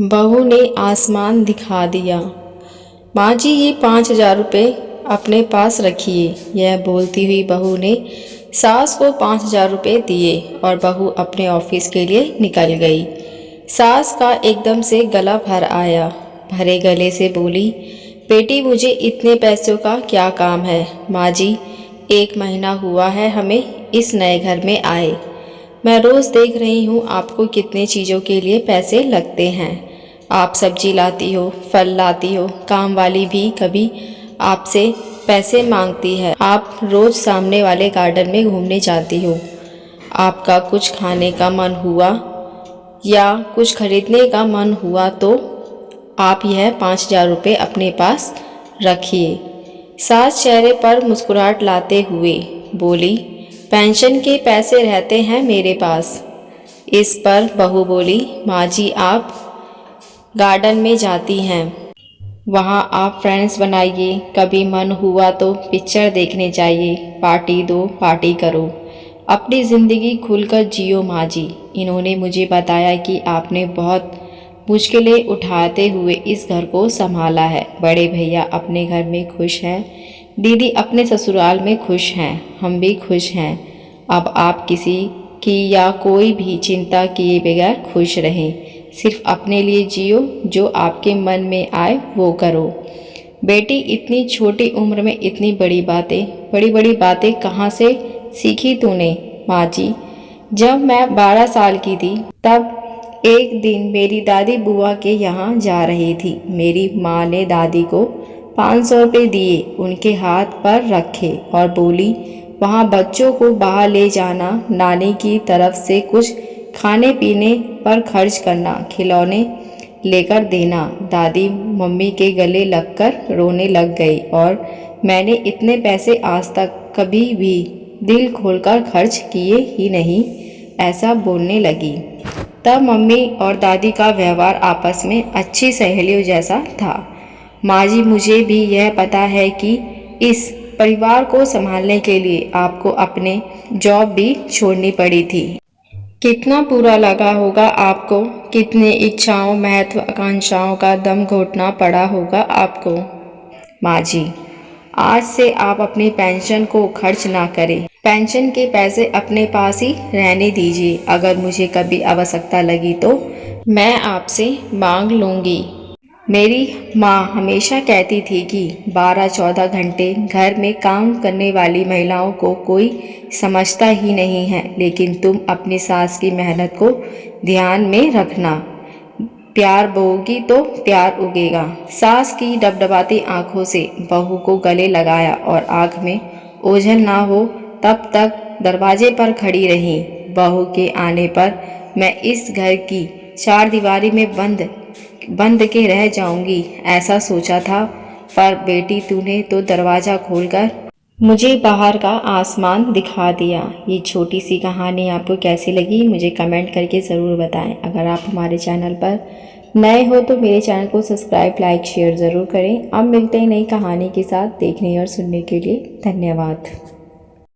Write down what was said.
बहू ने आसमान दिखा दिया। माँ जी, ये 5,000 रुपये अपने पास रखिए। यह बोलती हुई बहू ने सास को 5,000 रुपये दिए और बहू अपने ऑफिस के लिए निकल गई। सास का एकदम से गला भर आया। भरे गले से बोली, बेटी, मुझे इतने पैसों का क्या काम है? माँ जी, 1 महीना हुआ है हमें इस नए घर में आए। मैं रोज़ देख रही हूँ आपको कितने चीज़ों के लिए पैसे लगते हैं। आप सब्जी लाती हो, फल लाती हो, काम वाली भी कभी आपसे पैसे मांगती है। आप रोज़ सामने वाले गार्डन में घूमने जाती हो। आपका कुछ खाने का मन हुआ या कुछ खरीदने का मन हुआ तो आप यह 5,000 रुपये अपने पास रखिए। सास चेहरे पर मुस्कुराहट लाते हुए बोली, पेंशन के पैसे रहते हैं मेरे पास। इस पर बहू बोली, माँ जी, आप गार्डन में जाती हैं, वहाँ आप फ्रेंड्स बनाइए, कभी मन हुआ तो पिक्चर देखने जाइए, पार्टी दो, पार्टी करो, अपनी ज़िंदगी खुलकर जियो माँ जी। इन्होंने मुझे बताया कि आपने बहुत मुश्किलें उठाते हुए इस घर को संभाला है। बड़े भैया अपने घर में खुश हैं, दीदी अपने ससुराल में खुश हैं, हम भी खुश हैं। अब आप किसी की या कोई भी चिंता किए बगैर खुश रहें। सिर्फ अपने लिए जियो, जो आपके मन में आए वो करो। बेटी, इतनी छोटी उम्र में इतनी बड़ी बड़ी बातें कहाँ से सीखी तूने? माँ जी, जब मैं 12 साल की थी तब एक दिन मेरी दादी बुआ के यहाँ जा रही थी। मेरी माँ ने दादी को 500 रुपये दिए, उनके हाथ पर रखे और बोली, वहाँ बच्चों को बाहर ले जाना, नानी की तरफ से कुछ खाने पीने पर खर्च करना, खिलौने लेकर देना। दादी मम्मी के गले लगकर रोने लग गई और मैंने इतने पैसे आज तक कभी भी दिल खोलकर खर्च किए ही नहीं, ऐसा बोलने लगी। तब मम्मी और दादी का व्यवहार आपस में अच्छी सहेलियों जैसा था। माँ जी, मुझे भी यह पता है कि इस परिवार को संभालने के लिए आपको अपने जॉब भी छोड़नी पड़ी थी। कितना बुरा लगा होगा आपको, कितने इच्छाओं, महत्वाकांक्षाओं का दम घोटना पड़ा होगा आपको। माँ जी, आज से आप अपनी पेंशन को खर्च ना करें। पेंशन के पैसे अपने पास ही रहने दीजिए। अगर मुझे कभी आवश्यकता लगी तो मैं आपसे मांग लूँगी। मेरी माँ हमेशा कहती थी कि 12-14 घंटे घर में काम करने वाली महिलाओं को कोई समझता ही नहीं है, लेकिन तुम अपनी सास की मेहनत को ध्यान में रखना। प्यार बोओगी तो प्यार उगेगा। सास की डबडबाती आंखों से बहू को गले लगाया और आंख में ओझल ना हो तब तक दरवाजे पर खड़ी रही। बहू के आने पर मैं इस घर की 4 दीवारी में बंद के रह जाऊंगी, ऐसा सोचा था, पर बेटी तूने तो दरवाज़ा खोलकर मुझे बाहर का आसमान दिखा दिया। ये छोटी सी कहानी आपको कैसी लगी मुझे कमेंट करके ज़रूर बताएं। अगर आप हमारे चैनल पर नए हो तो मेरे चैनल को सब्सक्राइब, लाइक, शेयर ज़रूर करें। अब मिलते हैं नई कहानी के साथ। देखने और सुनने के लिए धन्यवाद।